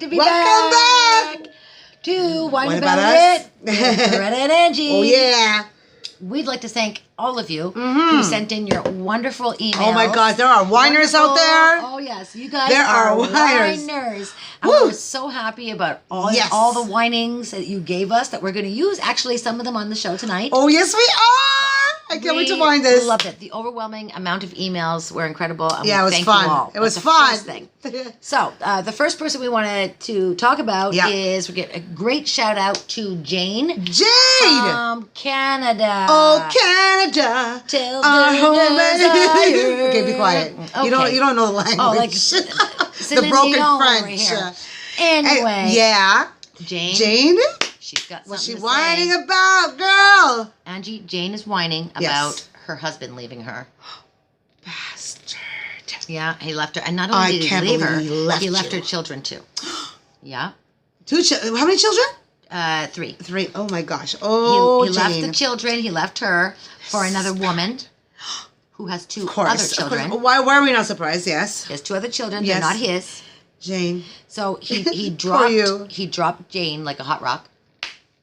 to be Welcome back to Wine About It with Greta and Angie. Oh, yeah. We'd like to thank all of you who sent in your wonderful emails. Oh, my God. There are winers out there. Oh, yes. You guys There are whiners. whiners. And we're so happy about all the whinings that you gave us that we're going to use. Actually, some of them on the show tonight. Oh, yes, we are. I can't wait to wine this. We loved it. The overwhelming amount of emails were incredible. And yeah, it was thank fun. You all. It was That's fun. The first thing. So, the first person we wanted to talk about is we get a great shout out to Jane. From Canada. Oh, Canada. Till our home. desire. Okay, be quiet. Okay. You don't know the language. Oh, like the broken French. Anyway. Yeah. Jane? She's got something What's she to whining say. about, girl? Angie, Jane is whining about her husband leaving her. Bastard. Yeah, he left her. And not only did he leave her, he left you. her children too. Yeah. How many children? 3. 3. Oh, my gosh. Oh, he left the children. He left her for another woman who has 2 other children. Why are we not surprised? Yes. He has 2 other children. They're not his. Jane. So he dropped Jane like a hot rock.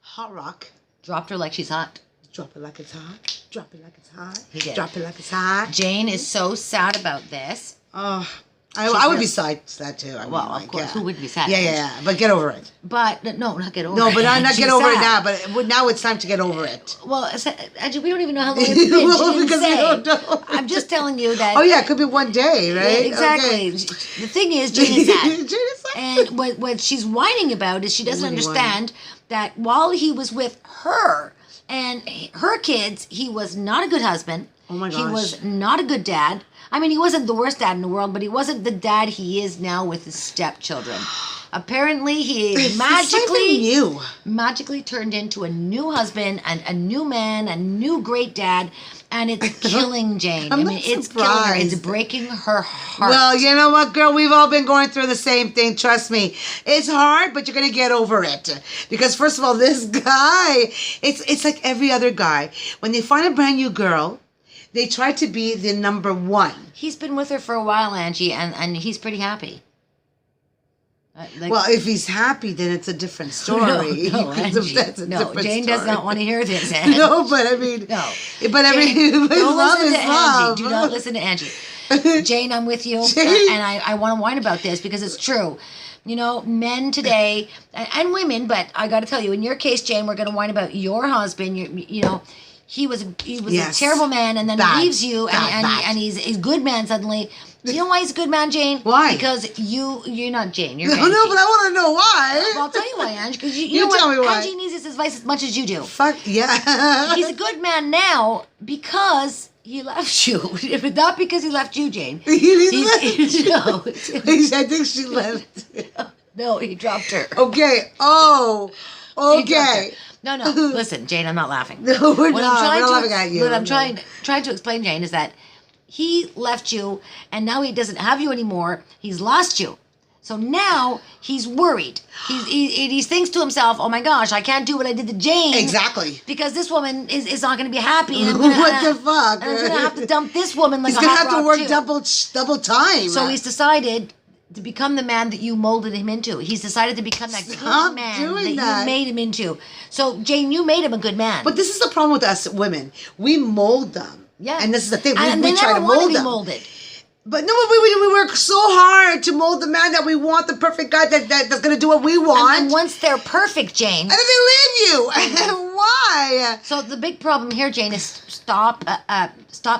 Hot rock. Dropped her like she's hot. Drop it like it's hot. Drop it like it's hot. He did. Drop it like it's hot. Jane is so sad about this. Oh, I would be sad too. I mean, well, of course, who wouldn't be sad? Yeah. But get over it. But no, not get over it. No, but not get over it sad. now. But now it's time to get over it. Well, Angie, we don't even know how long it's been. She didn't say. We don't know. I'm just telling you that. Oh yeah, it could be one day, right? Yeah, exactly. Okay. The thing is, Jane is sad. Jane is sad. And what she's whining about is she doesn't understand that while he was with her and her kids, he was not a good husband. Oh my gosh. He was not a good dad. I mean, he wasn't the worst dad in the world, but he wasn't the dad he is now with his stepchildren. Apparently, he magically turned into a new husband and a new man, a new great dad, and it's killing Jane. It's killing her. It's breaking her heart. Well, you know what, girl? We've all been going through the same thing. Trust me. It's hard, but you're going to get over it. Because, first of all, this guy, it's like every other guy. When they find a brand new girl, they try to be the number one. He's been with her for a while, Angie, and he's pretty happy. Well, if he's happy, then it's a different story. No, Angie. Jane does not want to hear this, Angie. No, but I mean... No. But I mean, don't love listen is to love. Angie. Do not listen to Angie. Jane, I'm with you. Jane. And I want to whine about this because it's true. You know, men today, and women, but I got to tell you, in your case, Jane, we're going to whine about your husband. You know... He was a terrible man, and then he leaves you, and he's a good man suddenly. You know why he's a good man, Jane? Why? Because you're not Jane. You're Angie. No, but I want to know why. Well, I'll tell you why, Angie. Because you know tell what? me why. Angie needs his advice as much as you do. Fuck yeah. He's a good man now because he left you, but not because he left you, Jane. He left. No, I think she left. No, he dropped her. Okay. Oh. Okay. No. Listen, Jane, I'm not laughing. No, we're not. We're not laughing at you. What I'm trying to explain, Jane, is that he left you, and now he doesn't have you anymore. He's lost you. So now he's worried. He thinks to himself, oh my gosh, I can't do what I did to Jane. Exactly. Because this woman is not going to be happy. And What the fuck? And I'm going to have to dump this woman like he's a gonna hot have to rock work too. double time. So he's decided to become the man that you molded him into. He's decided to become that good man that you made him into. So, Jane, you made him a good man. But this is the problem with us women. We mold them. Yeah. And this is the thing. And we they try never to want mold to be them. molded. But no, we work so hard to mold the man that we want, the perfect guy that's going to do what we want. And once they're perfect, Jane. And then they leave you. Why? So the big problem here, Jane, is stop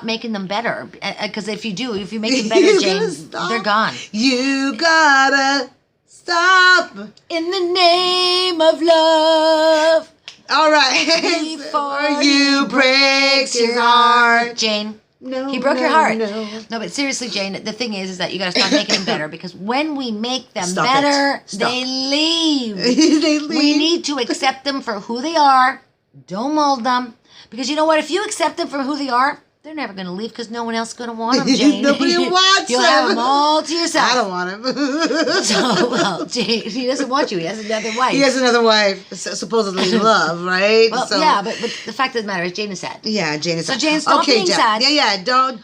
making them better. Because if you make them better, Jane, they're gone. You gotta stop. In the name of love. All right. Before you breaks your heart. Jane. No, he broke your heart. No, but seriously, Jane, the thing is that you got to stop making them better because when we make them Stop better, Stop. they leave. They leave. We need to accept them for who they are. Don't mold them. Because you know what? If you accept them for who they are, they're never going to leave because no one else is going to want them, Jane. Nobody wants You'll them. have them all to yourself. I don't want him. So, well, Jane, he doesn't want you. He has another wife. He has another wife, supposedly in love, right? Well, so, yeah, but the fact of the matter is Jane is sad. yeah, Jane is So, sad. Jane, stop being Jen. sad. Yeah, don't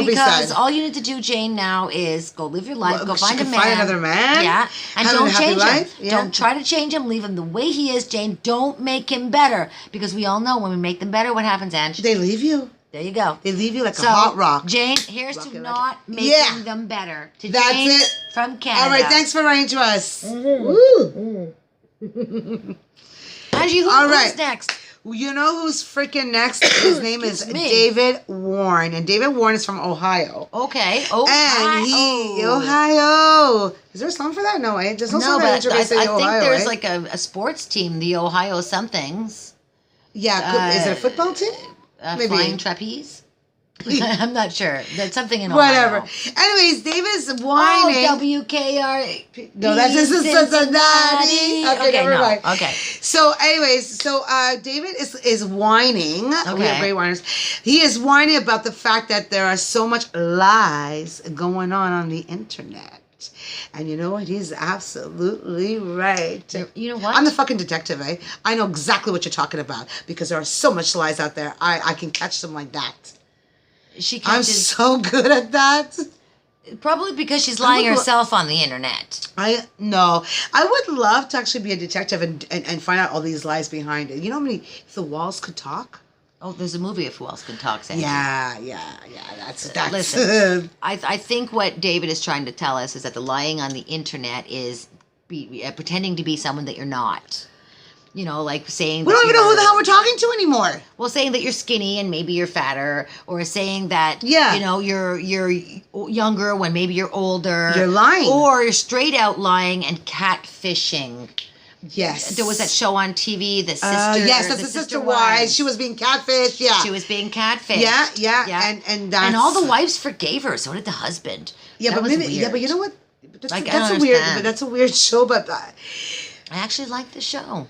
be sad. Because all you need to do, Jane, now is go live your life, go She find a can man. find another man. Yeah, and have don't a happy change life. him. Yeah. Don't try to change him. Leave him the way he is, Jane. Don't make him better. Because we all know when we make them better, what happens, Ange? They leave you. There you go. They leave you like So, a hot rock. Jane, here's Rock to it like not a- making Yeah. them better. To That's Jane it. from Canada. All right, thanks for writing to us. Woo. Angie, All who's right. next? You know who's freaking next? His name is Excuse me. David Warren, and David Warren is from Ohio. Okay. And Ohio. Is there a song for that? No, eh? There's no No, song that but I introduces think Ohio, there's eh? like a sports team, the Ohio somethings. Yeah, is it a football team? Maybe. Flying trapeze? I'm not sure. There's something in Whatever. Ohio. Anyways, David is whining. Oh, WKR. No, that's just Cincinnati. Okay, never mind. Okay. So, anyways, David is whining. We Okay. have great whiners. He is whining about the fact that there are so much lies going on the internet. And you know what? He's absolutely right. You know what? I'm the fucking detective, eh? I know exactly what you're talking about because there are so much lies out there. I can catch them like that. She I'm catches, so good at that. probably because she's lying would- herself on the internet. I would love to actually be a detective and find out all these lies behind it. You know how many if the walls could talk? Oh, there's a movie of Who Else Can Talk, Sandy. Yeah. That's Listen, I think what David is trying to tell us is that the lying on the internet is pretending to be someone that you're not. You know, like saying we that don't even know who you're- the hell we're talking to anymore. Well, saying that you're skinny and maybe you're fatter, or saying that Yeah. you know you're younger when maybe you're older. You're lying. or you're straight out lying and catfishing. Yes. There was that show on TV, the sister. Yes, that's the sister wives. She was being catfished. Yeah. She was being catfished. Yeah. And that's, And all the wives forgave her. So did the husband. Yeah, That but was maybe. weird. Yeah, but you know what? That's, Like, I that's a don't weird. understand. But that's a weird show. But I actually like the show.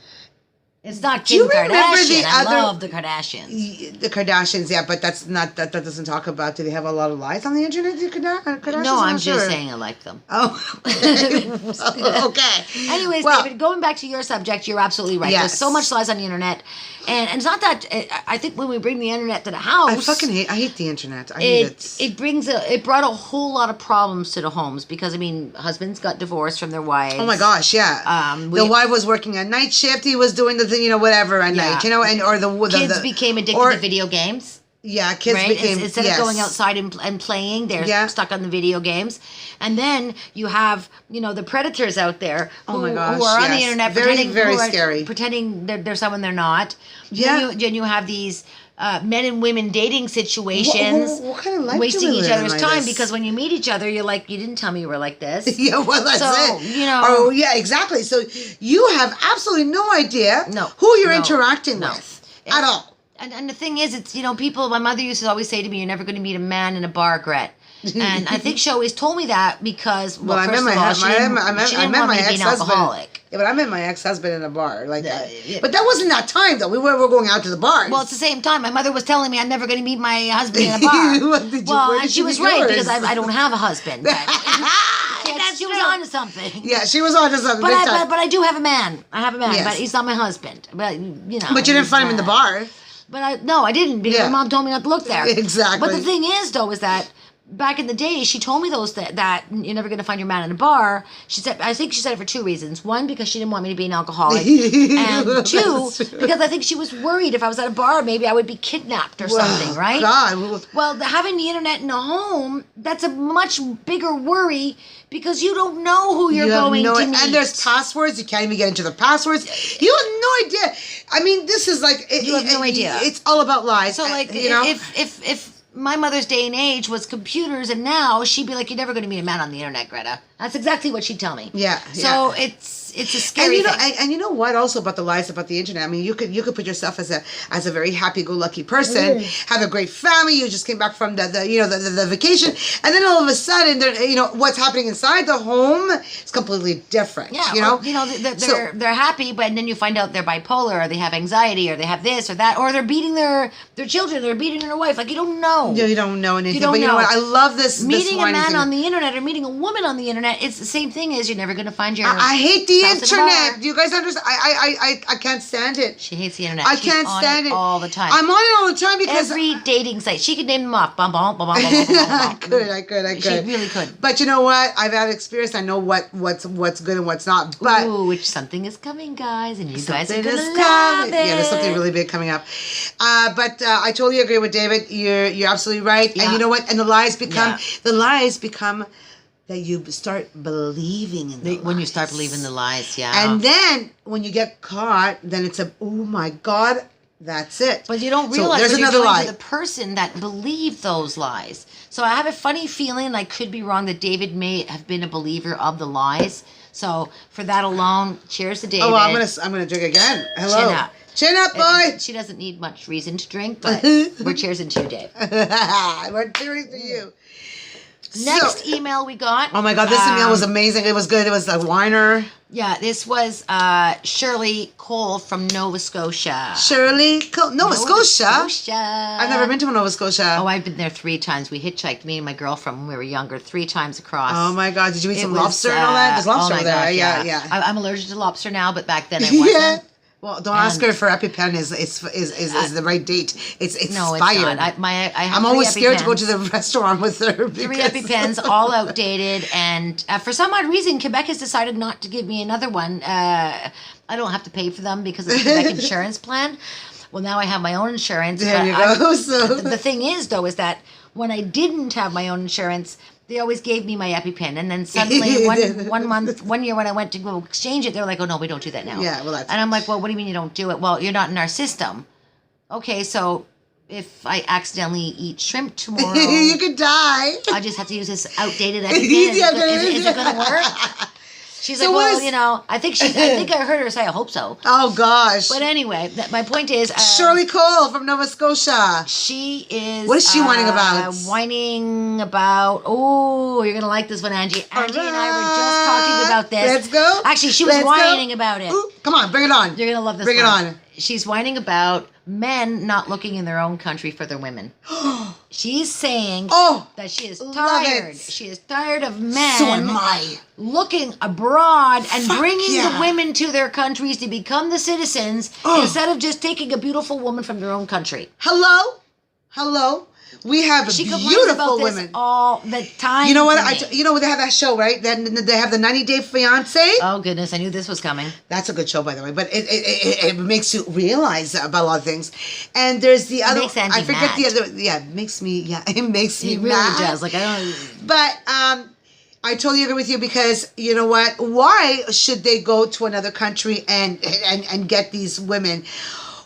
It's not Do you Kim remember Kardashian. the I other- love the Kardashians. the Kardashians, yeah, but that's not that doesn't talk about. Do they have a lot of lies on the internet? The Kardashians? No, I'm not just sure. saying I like them. Oh, well, okay. Anyways, Well, David, going back to your subject, you're absolutely right. Yes. There's so much lies on the internet, and it's not that. I think when we bring the internet to the house, I hate the internet. I hate it. it brought a whole lot of problems to the homes because I mean, husbands got divorced from their wives. Oh my gosh, yeah. The wife was working a night shift. He was doing the thing, whatever at night, or the Kids became addicted to video games. Yeah, kids Right? became Instead of going outside and playing, they're Yeah. stuck on the video games. And then you have, the predators out there who, Oh my gosh, who are on the yes. internet Very, pretending, very who are scary. pretending they're someone they're not. Yeah. Then you have these men and women dating situations, What kind of life do wasting we each live in other's like time this? because when you meet each other, you're like, you didn't tell me you were like this. Yeah, well, that's So, it. Oh, yeah, exactly. So you have absolutely no idea No, who you're no, interacting no. with at all. And the thing is, it's, people, my mother used to always say to me, you're never going to meet a man in a bar, Gret. And I think she always told me that because, well, I first met of all, she didn't want me to be an ex-husband. alcoholic. Yeah, but I met my ex-husband in a bar. Yeah. But that wasn't that time, though. We were going out to the bars. Well, it's the same time. My mother was telling me I'm never going to meet my husband in a bar. Where And did she you was meet right yours? because I don't have a husband. But she was on to something. Yeah, she was on to something. But big time. I do have a man. I have a man, Yes. but he's not my husband. But But you didn't find him in the bar. But I didn't because Yeah. my mom told me not to look there. Exactly. But the thing is, though, is that back in the day, she told me that you're never going to find your man in a bar. I think she said it for two reasons. One, because she didn't want me to be an alcoholic. And two, because I think she was worried if I was at a bar, maybe I would be kidnapped or something, right? God. Well, having the internet in a home, that's a much bigger worry because you don't know who you're going to meet. And there's passwords. You can't even get into the passwords. You have no idea. I mean, this is like... You have no idea. It's all about lies. So, like, you know? if my mother's day and age was computers, and now she'd be like, "You're never going to meet a man on the internet, Greta." That's exactly what she'd tell me. Yeah. So it's it's a scary thing. And you know what? Also about the lies about the internet. I mean, you could put yourself as a very happy-go-lucky person, have a great family. You just came back from the vacation, and then all of a sudden, what's happening inside the home is completely different. Yeah, they're happy, but then you find out they're bipolar, or they have anxiety, or they have this or that, or they're beating their children, they're beating their wife. Like, you don't know. You don't know anything. But you know what? I love this. Meeting a man on the internet or meeting a woman on the internet, it's the same thing as you're never going to find your. I hate the internet. Do you guys understand? I can't stand it. She hates the internet. I can't stand it all the time. I'm on it all the time because every dating site. She could name them off. I could. She really could. But you know what? I've had experience. I know what's good and what's not. But which something is coming, guys, and you guys are gonna love it. Yeah, there's something really big coming up. But I totally agree with David. You're absolutely right. Yeah. And you know what? And the lies become that you start believing in the lies. When you start believing the lies, yeah. And then when you get caught, then it's oh my God, that's it. But you don't realize there's another you're lie. To the person that believed those lies. So I have a funny feeling, and I could be wrong, that David may have been a believer of the lies. So for that alone, cheers to David. Oh, well, I'm gonna drink again. Hello. Chin up, boy. She doesn't need much reason to drink, but we're cheersing to you, Dave. We're cheering to you. Next email we got. Oh my God, this email was amazing. It was good. It was a whiner. Yeah, this was Shirley Cole from Nova Scotia. Shirley Cole, Nova Scotia? I've never been to Nova Scotia. Oh, I've been there 3 times. We hitchhiked, me and my girlfriend, when we were younger, 3 times across. Oh my God, did you eat some lobster and all that? There's lobster over there. Gosh, yeah. I'm allergic to lobster now, but back then I wasn't. Yeah. Well, don't ask her for EpiPen is the right date. It's no, expired. It's not. I'm always scared to go to the restaurant with her. 3 EpiPens, all outdated, and for some odd reason, Quebec has decided not to give me another one. I don't have to pay for them because of the Quebec insurance plan. Well, now I have my own insurance. There you go. The thing is, though, is that when I didn't have my own insurance, they always gave me my EpiPen, and then suddenly one year when I went to go exchange it, they were like, "Oh no, we don't do that now." Yeah, well, that's. And I'm like, "Well, what do you mean you don't do it?" "Well, you're not in our system." Okay, so if I accidentally eat shrimp tomorrow, you could die. I just have to use this outdated EpiPen. Is it going to work? She's so like, well, I think I heard her say, I hope so. Oh, gosh. But anyway, my point is... Shirley Cole from Nova Scotia. She is... What is she whining about? Whining about... Oh, you're going to like this one, Angie. Angie and I were just talking about this. Let's go. Actually, she was whining about it. Ooh, come on, bring it on. You're going to love this one. Bring it on. She's whining about men not looking in their own country for their women. She's saying that she is tired. She is tired of men so am I. Looking abroad and bringing the women to their countries to become the citizens instead of just taking a beautiful woman from their own country. Hello. We have beautiful women all the time. You know what? They have that show, right? They have the 90-Day Fiance. Oh goodness, I knew this was coming. That's a good show, by the way. But it makes you realize about a lot of things. And there's the other. Makes Angie I forget mad. the other. Yeah, it makes me. Yeah, it makes me. It really mad. does. Like I don't. But I totally agree with you because you know what? Why should they go to another country and get these women?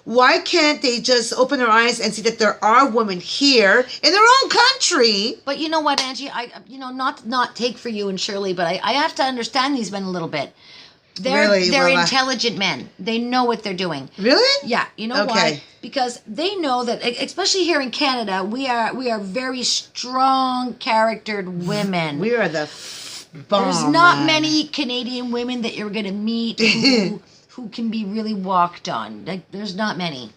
Why can't they just open their eyes and see that there are women here in their own country? But you know what, Angie? Not take for you and Shirley, but I have to understand these men a little bit. They're intelligent men. They know what they're doing. Really? Yeah. You know why? Because they know that, especially here in Canada, we are very strong charactered women. We are the bomb. There's not many Canadian women that you're going to meet who can be really walked on. Like, there's not many,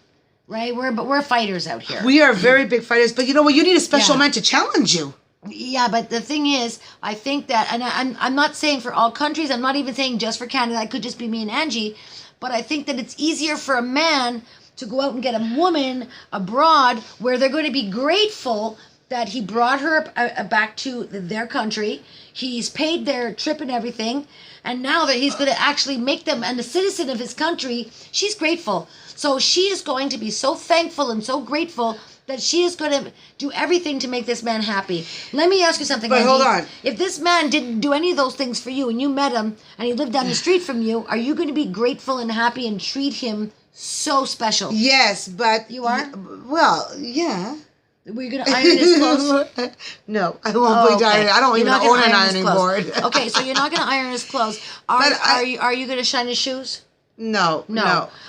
right? We're fighters out here. We are very big fighters, but you know what? You need a special man to challenge you. Yeah, but the thing is, I think that, and I'm not saying for all countries, I'm not even saying just for Canada, it could just be me and Angie, but I think that it's easier for a man to go out and get a woman abroad where they're going to be grateful that he brought her back to their country. He's paid their trip and everything. And now that he's going to actually make them a citizen of his country, she's grateful. So she is going to be so thankful and so grateful that she is going to do everything to make this man happy. Let me ask you something, Angie. Hold on. If this man didn't do any of those things for you and you met him and he lived down the street from you, are you going to be grateful and happy and treat him so special? Yes, but... You are? Well, yeah. Were you going to iron his clothes? No, I won't be ironing. I don't You're even not own gonna an iron his ironing clothes. board. Okay, so you're not going to iron his clothes. Are you going to shine his shoes? No.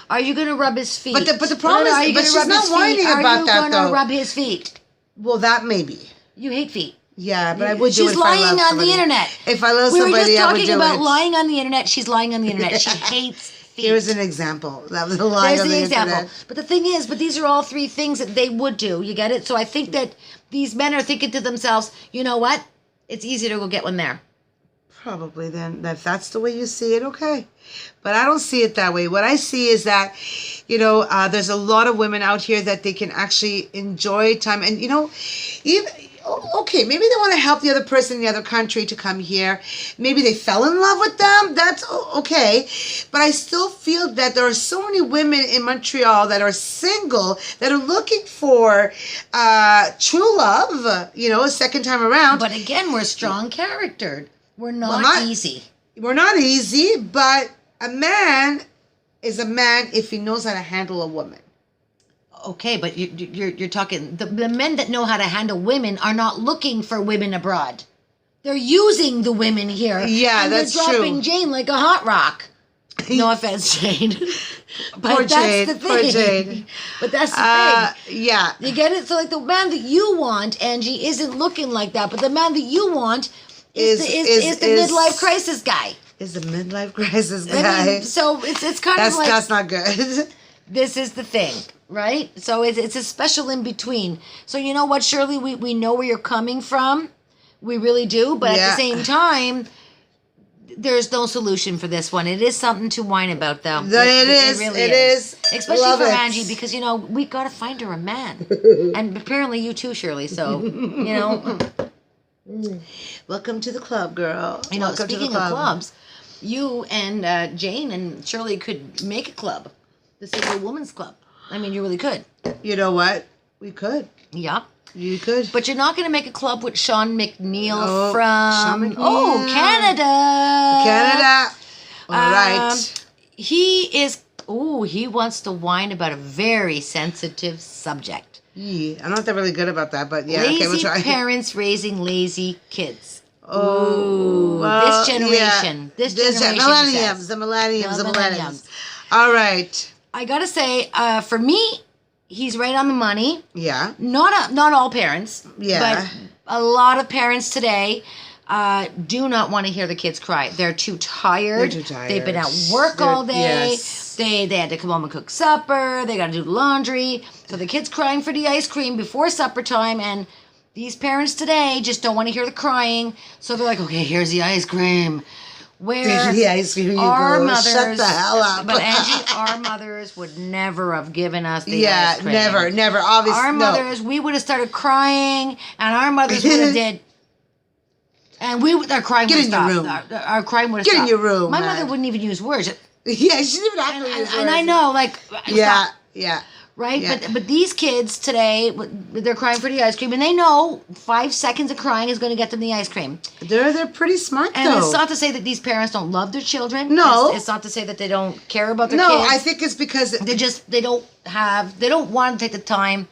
Are you going to rub his feet? But the problem is, are you but gonna she's rub not his feet? whining about that, Are you going though. to rub his feet? Well, that maybe. You hate feet. Yeah, but I would do it She's if I lying love on somebody. the internet. If I love We were somebody, just I would talking do about it. lying on the internet. She's lying on the internet. She hates feet. Here's an example. That was a lie There's on the the example. internet. But the thing is, these are all three things that they would do. You get it? So I think that these men are thinking to themselves, you know what? It's easier to go get one there. Probably then. If that's the way you see it, okay. But I don't see it that way. What I see is that, there's a lot of women out here that they can actually enjoy time. And, even, okay, maybe they want to help the other person in the other country to come here. Maybe they fell in love with them. That's okay. But I still feel that there are so many women in Montreal that are single, that are looking for true love, a second time around. But again, we're strong-charactered. We're not easy. We're not easy, but a man is a man if he knows how to handle a woman. Okay, but you're talking the men that know how to handle women are not looking for women abroad. They're using the women here. Yeah, and that's they're dropping true. Jane like a hot rock. No offense, Jane. But Poor that's Jade. the thing. Poor Jade. But that's the thing. Yeah. You get it? So like the man that you want, Angie, isn't looking like that. But the man that you want is the midlife crisis guy. Is the midlife crisis guy. I mean, so it's kind of like that's not good. This is the thing, right? So it's a special in between. So you know what, Shirley, we know where you're coming from. We really do. But at the same time, there's no solution for this one. It is something to whine about, though. It really is. Especially Love for it. Angie, because, we got to find her a man. And apparently you too, Shirley. So, Welcome to the club, girl. Welcome speaking to the club. of clubs, you and Jane and Shirley could make a club. The Single Women's Club. I mean, you really could. You know what? We could. Yeah. You could. But you're not going to make a club with Sean McNeil Sean from McNeil. Canada. Canada. All right. He wants to whine about a very sensitive subject. Yeah, I'm not that really good about that, but yeah, Lazy okay, we'll try. parents raising lazy kids. Oh, this generation. Yeah. This generation. Millenniums, the millenniums. All right. I gotta say, for me, he's right on the money. Yeah. Not all parents. Yeah. But a lot of parents today do not want to hear the kids cry. They're too tired. They've been at work all day. Yes. They had to come home and cook supper. They got to do laundry. So the kid's crying for the ice cream before supper time. And these parents today just don't want to hear the crying. So they're like, okay, here's the ice cream. Where the ice cream, our mothers, shut the hell up. But Angie, our mothers would never have given us the ice cream. never. Obviously, our mothers, we would have started crying, and our mothers would have did. And our crying would have stopped. Get in your room. Our crying would have stopped. Get in your room. My mother wouldn't even use words. Yeah, she didn't even have to use words. And I know, like, yeah, stop. yeah. Right? Yeah. But these kids today, they're crying for the ice cream, and they know 5 seconds of crying is going to get them the ice cream. They're pretty smart, and though. it's not to say that these parents don't love their children. No. It's not to say that they don't care about their kids. No, I think it's because... They don't want to take the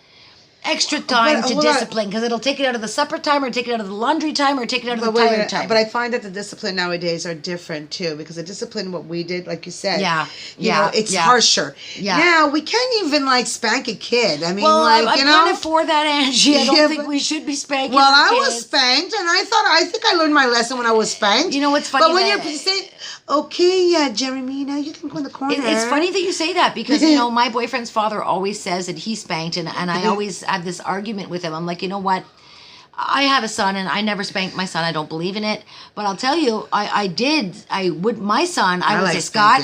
extra time to discipline, because it'll take it out of the supper time, or take it out of the laundry time, or take it out of the tired time. But I find that the discipline nowadays are different too, because the discipline, what we did, like you said, it's harsher. Yeah. Now we can't even spank a kid. I mean, I'm kind of for that, Angie. I don't think we should be spanking. Well, our I kids. was spanked, and I think I learned my lesson when I was spanked. You know what's funny? But when you say, okay, Jeremy, now you can go in the corner. It's funny that you say that, because my boyfriend's father always says that he spanked, and I always have this argument with him. I'm like, you know what? I have a son, and I never spanked my son. I don't believe in it. But I'll tell you, I did. My son, I would say, Scott,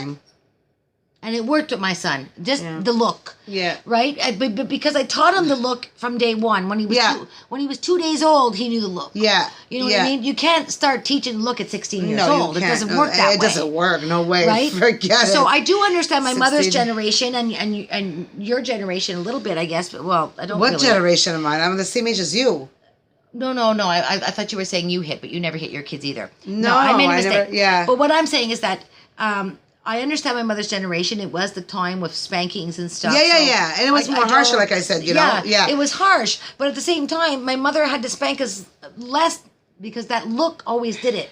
and it worked with my son. Just the look. Yeah. Right? But because I taught him the look from day one. When he was 2 days old, he knew the look. Yeah. You know what I mean? You can't start teaching look at 16 years old. It doesn't work that way. It doesn't work. No way. Right? Forget it. So I do understand my mother's generation and your generation a little bit, I guess. But, well, I don't. What generation am I? I'm the same age as you. No. I thought you were saying you hit, but you never hit your kids either. No, I made a mistake. never. Yeah. But what I'm saying is that I understand my mother's generation. It was the time with spankings and stuff. Yeah. And it was more harsher, like I said, you know? Yeah. It was harsh. But at the same time, my mother had to spank us less because that look always did it.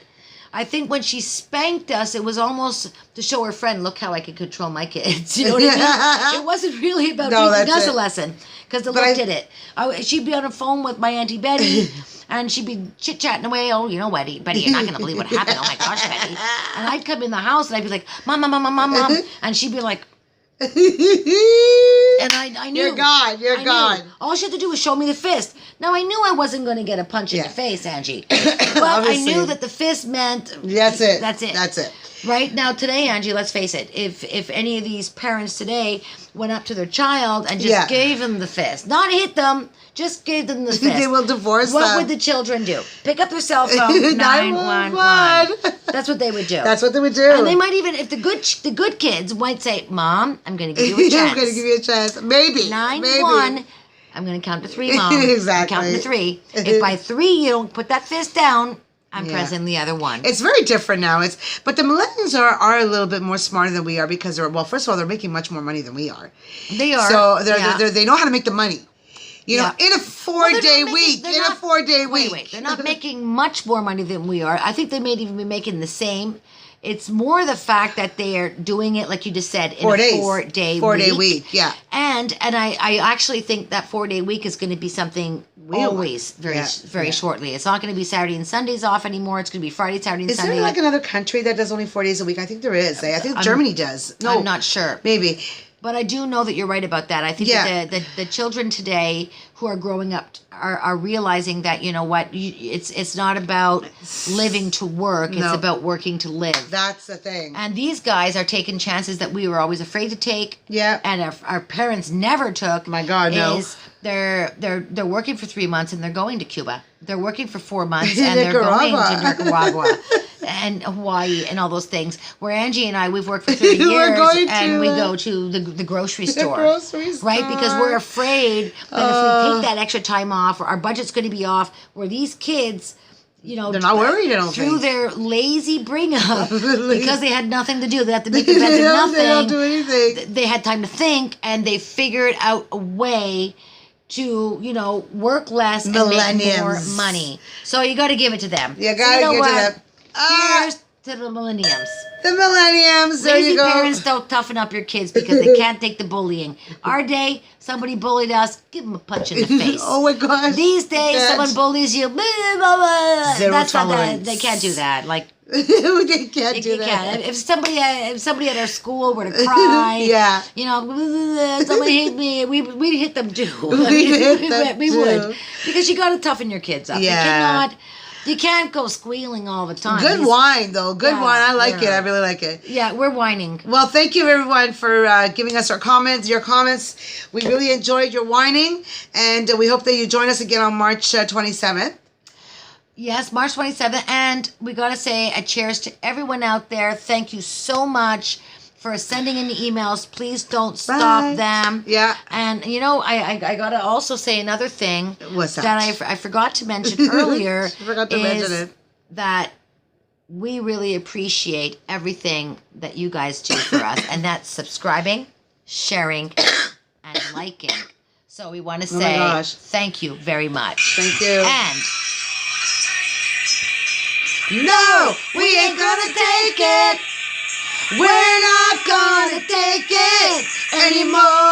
I think when she spanked us, it was almost to show her friend, look how I can control my kids. You know what I mean? It wasn't really about teaching us a lesson, because the look did it. She'd be on the phone with my Auntie Betty, and she'd be chit-chatting away. Oh, you know what, Betty, you're not going to believe what happened. Oh, my gosh, Betty. And I'd come in the house, and I'd be like, Mom. And she'd be like, and I knew. You're gone. You're gone. All she had to do was show me the fist. Now, I knew I wasn't going to get a punch in the face, Angie. But I knew that the fist meant... That's it. That's it. That's it. Right? Now, today, Angie, let's face it. If any of these parents today went up to their child and just gave them the fist, not hit them, just gave them the fist. They will divorce them. What would the children do? Pick up their cell phone, 911. That's what they would do. That's what they would do. And they might even, if the good kids might say, Mom, I'm going to give you a chance. I'm going to give you a chance. Maybe. 911. I'm going to count to 3, Mom. Exactly. I'm counting to 3. If by 3 you don't put that fist down, I'm pressing the other one. It's very different now. But the millennials are a little bit more smarter than we are, because first of all, they're making much more money than we are. They are. So they know how to make the money. You know, in a 4-day week. Wait. They're not making much more money than we are. I think they may even be making the same. It's more the fact that they are doing it, like you just said, in a 4-day week. Yeah. And I actually think that 4-day week is going to be something always very shortly. It's not going to be Saturday and Sundays off anymore. It's going to be Friday, Saturday, and Sunday. Is there like another country that does only 4 days a week? I think there is. I think Germany does. No, I'm not sure. Maybe. But I do know that you're right about that. I think that the children today who are growing up are realizing that, you know what, it's not about living to work. It's about working to live. That's the thing. And these guys are taking chances that we were always afraid to take. Yeah. And our parents never took. My God, no. They're working for 3 months and they're going to Cuba. They're working for 4 months and they're going to Nicaragua. And Hawaii and all those things. Where Angie and I, we've worked for 30 years and we go to the grocery store. Right? Because we're afraid that if we take that extra time off, or our budget's going to be off, where these kids, you know, they're not worried, I don't through think. their lazy bring up, because they had nothing to do. They have to make the bed and nothing. They don't do anything. They had time to think, and they figured out a way to, you know, work less and make more money. So you got to give it to them. You got to give it to them. Here's to the millenniums. The millenniums. There you go. Lazy parents, don't toughen up your kids because they can't take the bullying. Our day, somebody bullied us, give them a punch in the face. Oh my gosh. These days, someone bullies you, blah, blah, blah. Zero tolerance. They can't do that. Like, they can't do that. Can't. If somebody at our school were to cry, you know, somebody hit me, we'd hit them too. We would. Because you got to toughen your kids up. Yeah. You can't go squealing all the time. Good wine, though. Good wine. I like it. I really like it. Yeah, we're whining. Well, thank you, everyone, for giving us your comments. We really enjoyed your whining, and we hope that you join us again on March 27th. Yes, March 27th. And we got to say a cheers to everyone out there. Thank you so much for sending in the emails. Please don't stop them. Yeah. And, you know, I got to also say another thing. What's that? That I forgot to mention earlier. Mention it. That we really appreciate everything that you guys do for us. And that's subscribing, sharing, and liking. So we want to say thank you very much. Thank you. And... no, we ain't gonna take it. We're not gonna take it anymore.